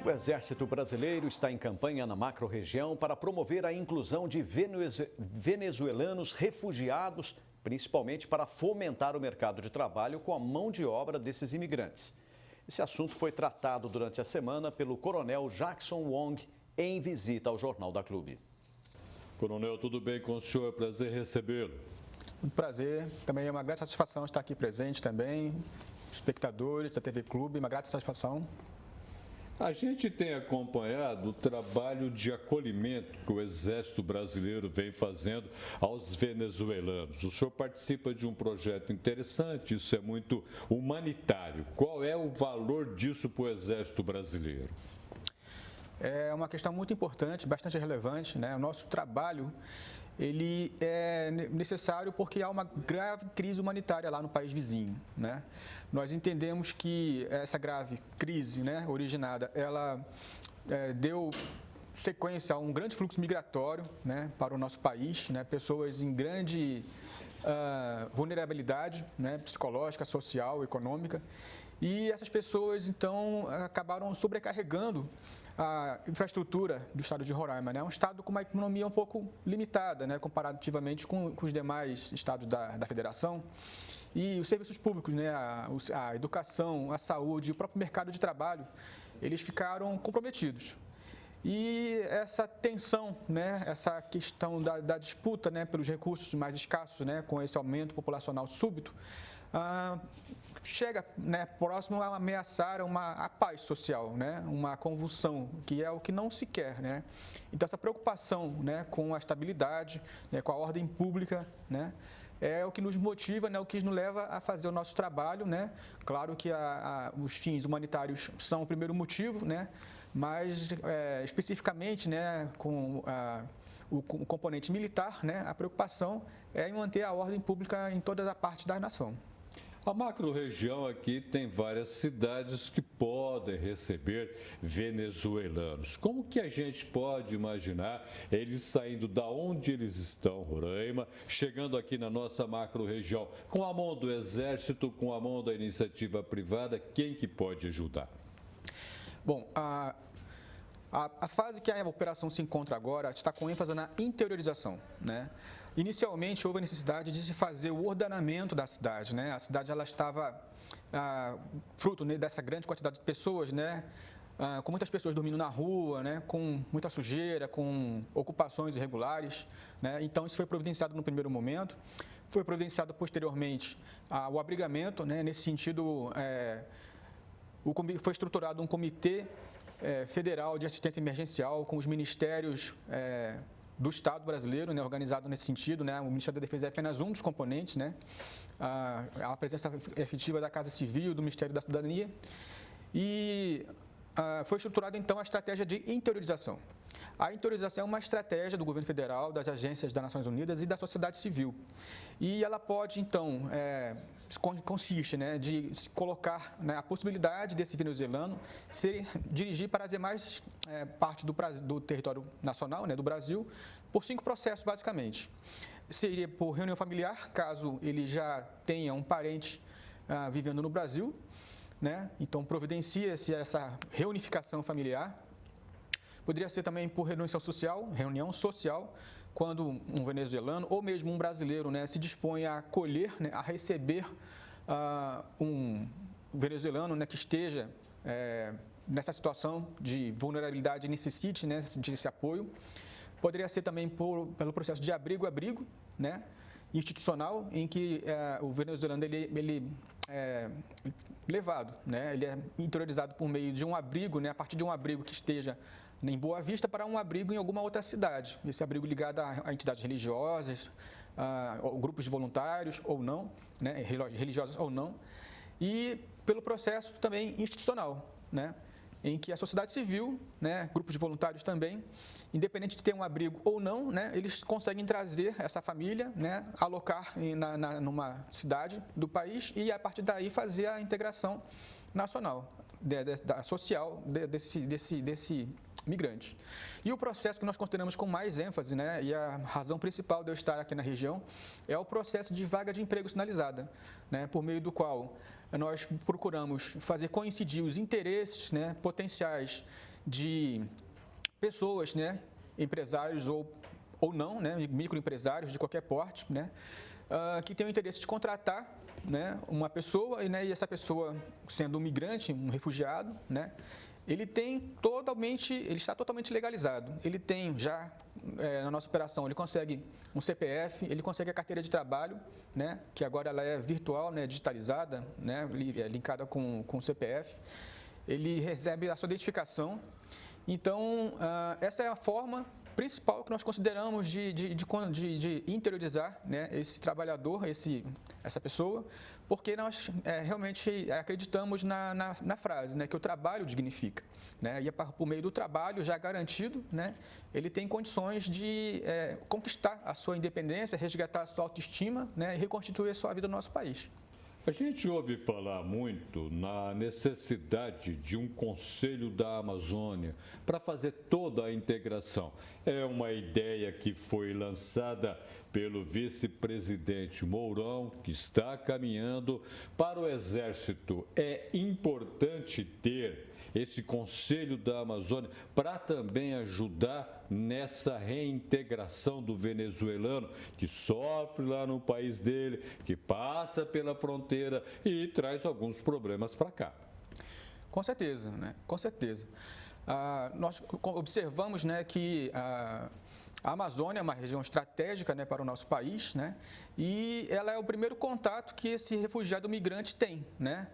O Exército Brasileiro está em campanha na macro-região para promover a inclusão de venezuelanos refugiados, principalmente para fomentar o mercado de trabalho com a mão de obra desses imigrantes. Esse assunto foi tratado durante a semana pelo coronel Jackson Wong em visita ao Jornal da Clube. Coronel, tudo bem com o senhor? Prazer recebê-lo. Um prazer, também é uma grande satisfação estar aqui presente também, espectadores da TV Clube, uma grande satisfação. A gente tem acompanhado o trabalho de acolhimento que o Exército Brasileiro vem fazendo aos venezuelanos. O senhor participa de um projeto interessante, isso é muito humanitário. Qual é o valor disso para o Exército Brasileiro? É uma questão muito importante, bastante relevante, né? O nosso trabalho, ele é necessário porque há uma grave crise humanitária lá no país vizinho, né? Nós entendemos que essa grave crise, né, originada, ela deu sequência a um grande fluxo migratório, né, para o nosso país, né? Pessoas em grande vulnerabilidade, né, psicológica, social, econômica, e essas pessoas, então, acabaram sobrecarregando a infraestrutura do estado de Roraima, né? É um estado com uma economia um pouco limitada, né, comparativamente com os demais estados da federação. E os serviços públicos, né, a educação, a saúde, o próprio mercado de trabalho, eles ficaram comprometidos. E essa tensão, né, essa questão da disputa, né, pelos recursos mais escassos, né, com esse aumento populacional súbito, chega, né, próximo a ameaçar a paz social, né, uma convulsão, que é o que não se quer, né? Então, essa preocupação, né, com a estabilidade, né, com a ordem pública, né, é o que nos motiva, né, o que nos leva a fazer o nosso trabalho, né? Claro que os fins humanitários são o primeiro motivo, né, mas especificamente, né, com o componente militar, né, a preocupação é em manter a ordem pública em toda a parte da nação. A macro-região aqui tem várias cidades que podem receber venezuelanos. Como que a gente pode imaginar eles saindo da onde eles estão, Roraima, chegando aqui na nossa macro-região, com a mão do Exército, com a mão da iniciativa privada, quem que pode ajudar? Bom, a fase que a operação se encontra agora está com ênfase na interiorização, né? Inicialmente, houve a necessidade de se fazer o ordenamento da cidade, né? A cidade ela estava fruto, né, dessa grande quantidade de pessoas, né? Com muitas pessoas dormindo na rua, né? Com muita sujeira, com ocupações irregulares, né? Então, isso foi providenciado no primeiro momento. Foi providenciado posteriormente o abrigamento, né? Nesse sentido, foi estruturado um comitê federal de assistência emergencial com os ministérios do Estado brasileiro, né, organizado nesse sentido, né? O Ministério da Defesa é apenas um dos componentes, né? A presença efetiva da Casa Civil, do Ministério da Cidadania. E foi estruturada, então, a estratégia de interiorização. A interiorização é uma estratégia do governo federal, das agências das Nações Unidas e da sociedade civil. E ela pode, então, consiste, né, de se colocar, né, a possibilidade desse venezuelano dirigir para as demais partes do território nacional, né, do Brasil, por 5 processos, basicamente. Seria por reunião familiar, caso ele já tenha um parente vivendo no Brasil, né? Então, providencia-se essa reunificação familiar. Poderia ser também por reunião social, quando um venezuelano ou mesmo um brasileiro, né, se dispõe a acolher, né, a receber um venezuelano, né, que esteja nessa situação de vulnerabilidade e necessite, né, desse apoio. Poderia ser também pelo processo de abrigo-abrigo, né, institucional, em que o venezuelano ele é levado, né, ele é interiorizado por meio de um abrigo, né, a partir de um abrigo que esteja em Boa Vista para um abrigo em alguma outra cidade. Esse abrigo ligado a entidades religiosas, ou grupos de voluntários ou não, né, religiosas ou não, e pelo processo também institucional, né, em que a sociedade civil, né, grupos de voluntários também, independente de ter um abrigo ou não, né, eles conseguem trazer essa família, né, alocar numa cidade do país e, a partir daí, fazer a integração nacional, social desse migrante. E o processo que nós consideramos com mais ênfase, né, e a razão principal de eu estar aqui na região, é o processo de vaga de emprego sinalizada, né, por meio do qual nós procuramos fazer coincidir os interesses, né, potenciais de pessoas, né, empresários ou não, né, microempresários de qualquer porte, né, que tem o interesse de contratar, né, uma pessoa, né, e essa pessoa, sendo um migrante, um refugiado, né, ele está totalmente legalizado. Ele tem já, na nossa operação, ele consegue um CPF, ele consegue a carteira de trabalho, né, que agora ela é virtual, né, digitalizada, né, linkada com o CPF. Ele recebe a sua identificação. Então, essa é a forma principal que nós consideramos de interiorizar, né, esse trabalhador, essa pessoa, porque nós realmente acreditamos na frase, né, que o trabalho dignifica, né, e por meio do trabalho já garantido, né, ele tem condições de conquistar a sua independência, resgatar a sua autoestima, né, e reconstituir a sua vida no nosso país. A gente ouve falar muito na necessidade de um Conselho da Amazônia para fazer toda a integração. É uma ideia que foi lançada pelo vice-presidente Mourão, que está caminhando para o Exército. É importante ter esse Conselho da Amazônia para também ajudar nessa reintegração do venezuelano que sofre lá no país dele, que passa pela fronteira e traz alguns problemas para cá. Com certeza, né? Com certeza. Nós observamos, né, que a Amazônia é uma região estratégica, né, para o nosso país, né, e ela é o primeiro contato que esse refugiado migrante tem, né?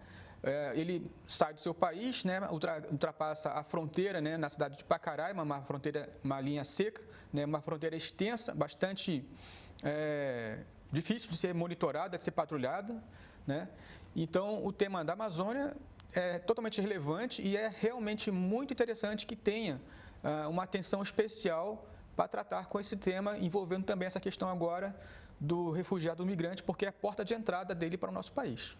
Ele sai do seu país, né, ultrapassa a fronteira, né, na cidade de Pacaraima, uma linha seca, né, uma fronteira extensa, bastante difícil de ser monitorada, de ser patrulhada, né? Então, o tema da Amazônia é totalmente relevante e é realmente muito interessante que tenha uma atenção especial para tratar com esse tema, envolvendo também essa questão agora do refugiado migrante, porque é a porta de entrada dele para o nosso país.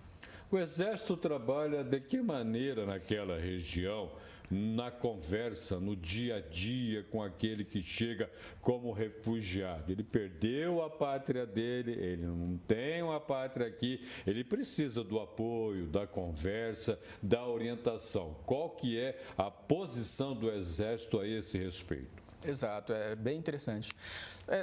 O Exército trabalha de que maneira naquela região, na conversa, no dia a dia com aquele que chega como refugiado? Ele perdeu a pátria dele, ele não tem uma pátria aqui, ele precisa do apoio, da conversa, da orientação. Qual que é a posição do Exército a esse respeito? Exato, é bem interessante.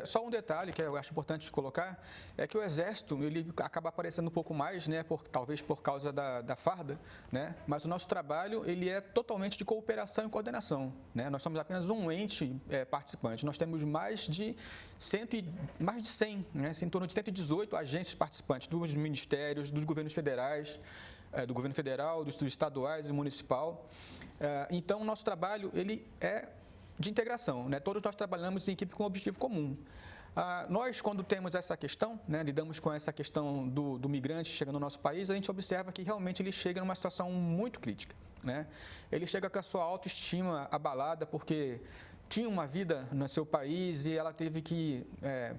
Só um detalhe que eu acho importante colocar é que o Exército ele acaba aparecendo um pouco mais, né, talvez por causa da farda, né, mas o nosso trabalho ele é totalmente de cooperação e coordenação, né. Nós somos apenas um ente participante. Nós temos mais de 100, né, em torno de 118 agências participantes dos ministérios, dos governos federais, do governo federal, dos estaduais e municipal. Então, o nosso trabalho ele é de integração, né? Todos nós trabalhamos em equipe com um objetivo comum. Nós, quando temos essa questão, né, lidamos com essa questão do migrante chegando no nosso país, a gente observa que realmente ele chega numa situação muito crítica, né? Ele chega com a sua autoestima abalada porque tinha uma vida no seu país e ela teve que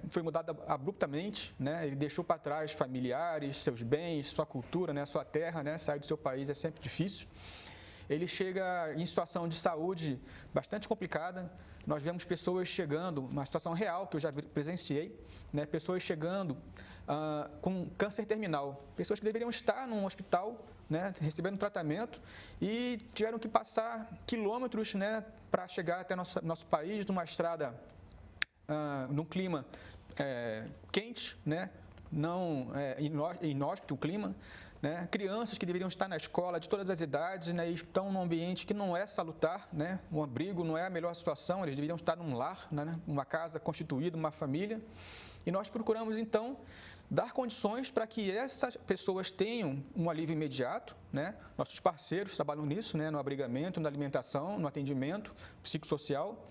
foi mudada abruptamente, né? Ele deixou para trás familiares, seus bens, sua cultura, né, sua terra, né? Sair do seu país é sempre difícil. Ele chega em situação de saúde bastante complicada. Nós vemos pessoas chegando, uma situação real que eu já presenciei, né? Pessoas chegando com câncer terminal, pessoas que deveriam estar num hospital, né, recebendo tratamento e tiveram que passar quilômetros, né, para chegar até nosso país, numa estrada, num clima quente, né, não inóspito o clima. Né? Crianças que deveriam estar na escola de todas as idades, né, e estão num ambiente que não é salutar, né? Um abrigo não é a melhor situação, eles deveriam estar num lar, né? Uma casa constituída, uma família. E nós procuramos, então, dar condições para que essas pessoas tenham um alívio imediato, né? Nossos parceiros trabalham nisso, né? No abrigamento, na alimentação, no atendimento psicossocial.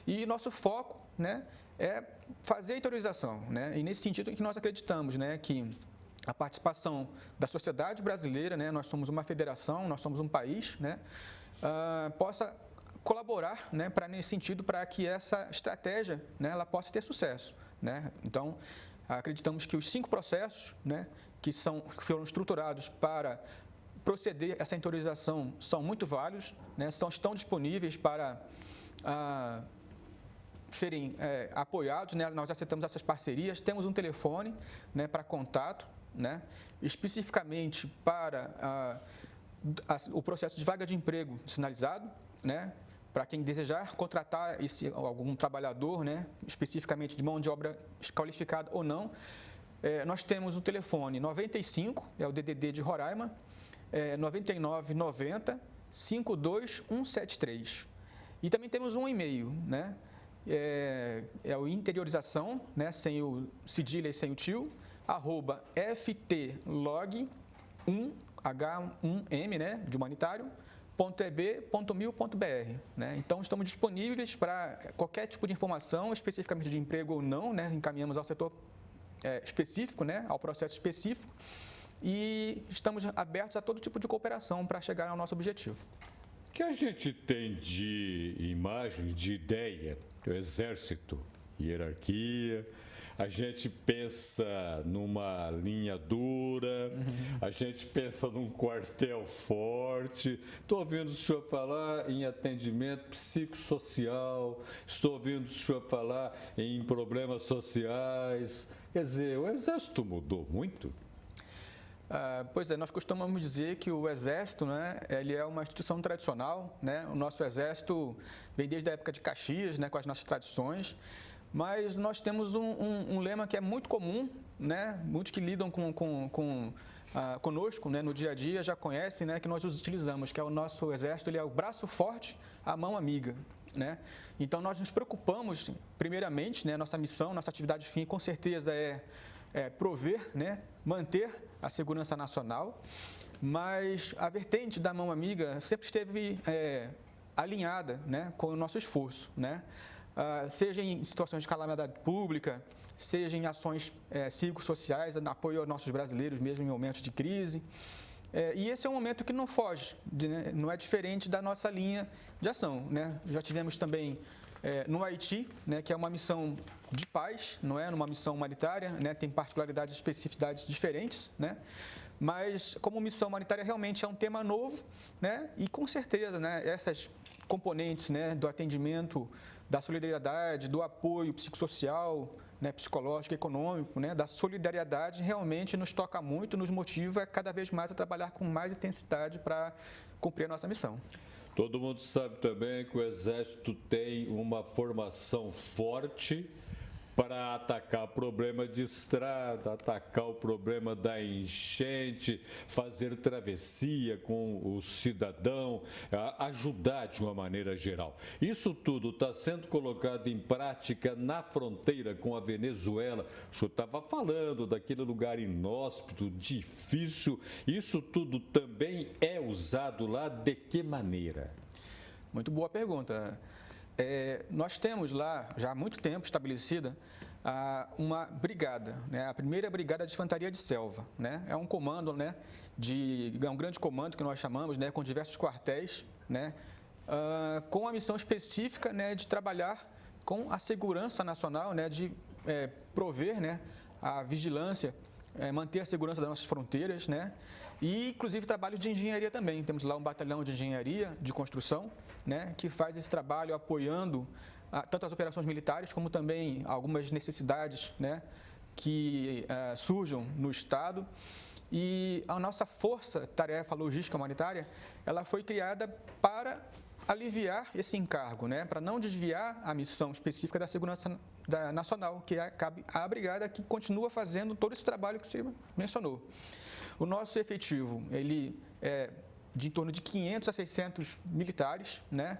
E nosso foco, né, é fazer a interiorização, né? E nesse sentido que nós acreditamos, né, que a participação da sociedade brasileira, né, nós somos uma federação, nós somos um país, né, possa colaborar, né, nesse sentido, para que essa estratégia, né, ela possa ter sucesso, né? Então, acreditamos que os 5 processos, né, que foram estruturados para proceder essa interiorização são muito válidos, né, estão disponíveis para serem apoiados, né? Nós aceitamos essas parcerias, temos um telefone, né, para contato, né, especificamente para o processo de vaga de emprego sinalizado, né, para quem desejar contratar algum trabalhador, né, especificamente de mão de obra qualificada ou não, nós temos o telefone 95, é o DDD de Roraima, 9990 52173. E também temos um e-mail, né? É o interiorização, né? Sem o cedilha e sem o tio, @ftlog1h1m, né? De humanitário, .eb.mil.br, né? Então, estamos disponíveis para qualquer tipo de informação, especificamente de emprego ou não, né? Encaminhamos ao setor específico, né? Ao processo específico. E estamos abertos a todo tipo de cooperação para chegar ao nosso objetivo. O que a gente tem de imagem, de ideia do Exército, hierarquia, a gente pensa numa linha dura, a gente pensa num quartel forte. Estou ouvindo o senhor falar em atendimento psicossocial, estou ouvindo o senhor falar em problemas sociais. Quer dizer, o Exército mudou muito? Pois é, nós costumamos dizer que o Exército, né, ele é uma instituição tradicional, né? O nosso Exército vem desde a época de Caxias, né, com as nossas tradições, mas nós temos um lema que é muito comum, né? Muitos que lidam conosco, né, no dia a dia já conhecem, né, que nós os utilizamos, que é o nosso Exército, ele é o braço forte, a mão amiga, né? Então nós nos preocupamos, primeiramente, né, nossa missão, nossa atividade fim, com certeza é prover, né, manter a segurança nacional, mas a vertente da mão amiga sempre esteve alinhada, né, com o nosso esforço, né? Seja em situações de calamidade pública, seja em ações cívico-sociais, apoio aos nossos brasileiros, mesmo em momentos de crise. E esse é um momento que não foge, né, não é diferente da nossa linha de ação, né? Já tivemos também no Haiti, né, que é uma missão de paz, não é uma missão humanitária, né, tem particularidades e especificidades diferentes, né? Mas como missão humanitária realmente é um tema novo, né? E com certeza, né, essas componentes, né, do atendimento, da solidariedade, do apoio psicossocial, né, psicológico, econômico, né, da solidariedade realmente nos toca muito, nos motiva cada vez mais a trabalhar com mais intensidade para cumprir a nossa missão. Todo mundo sabe também que o Exército tem uma formação forte para atacar problema de estrada, atacar o problema da enchente, fazer travessia com o cidadão, ajudar de uma maneira geral. Isso tudo está sendo colocado em prática na fronteira com a Venezuela. O senhor estava falando daquele lugar inóspito, difícil. Isso tudo também é usado lá de que maneira? Muito boa pergunta. Nós temos lá, já há muito tempo estabelecida, uma brigada, né? A primeira brigada de infantaria de selva, né? É um comando, né? É um grande comando que nós chamamos, né? Com diversos quartéis, né? Com a missão específica, né? De trabalhar com a segurança nacional, né? De prover, né? A vigilância, manter a segurança das nossas fronteiras, né? E, inclusive, trabalho de engenharia também. Temos lá um batalhão de engenharia, de construção, né, que faz esse trabalho apoiando tanto as operações militares, como também algumas necessidades, né, que surjam no Estado. E a nossa força-tarefa logística humanitária, ela foi criada para aliviar esse encargo, né, para não desviar a missão específica da segurança nacional, que cabe à brigada, que continua fazendo todo esse trabalho que você mencionou. O nosso efetivo, ele é de em torno de 500 a 600 militares, né?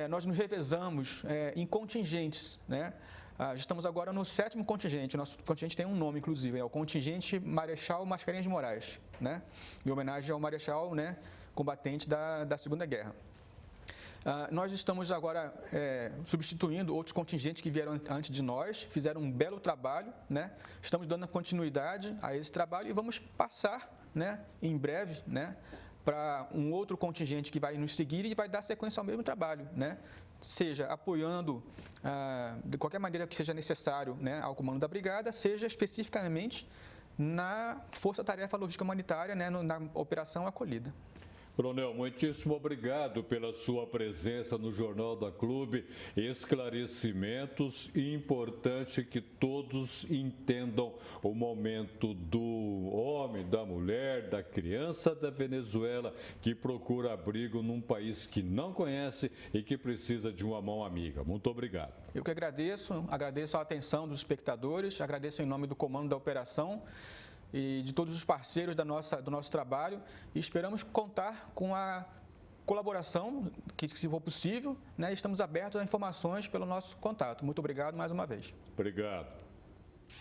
Nós nos revezamos em contingentes, né? Já estamos agora no 7º contingente, nosso contingente tem um nome, inclusive, é o contingente Marechal Mascarenhas de Moraes, né? Em homenagem ao Marechal, né, combatente da Segunda Guerra. Nós estamos agora substituindo outros contingentes que vieram antes de nós, fizeram um belo trabalho, né? Estamos dando continuidade a esse trabalho e vamos passar, né, em breve, né, para um outro contingente que vai nos seguir e vai dar sequência ao mesmo trabalho, né? Seja apoiando de qualquer maneira que seja necessário, né, ao comando da brigada, seja especificamente na Força-Tarefa Logística Humanitária, né, na Operação Acolhida. Coronel, muitíssimo obrigado pela sua presença no Jornal da Clube. Esclarecimentos e importante que todos entendam o momento do homem, da mulher, da criança da Venezuela que procura abrigo num país que não conhece e que precisa de uma mão amiga. Muito obrigado. Eu que agradeço a atenção dos espectadores, agradeço em nome do comando da operação e de todos os parceiros do nosso trabalho e esperamos contar com a colaboração, que se for possível, né? Estamos abertos a informações pelo nosso contato. Muito obrigado mais uma vez. Obrigado.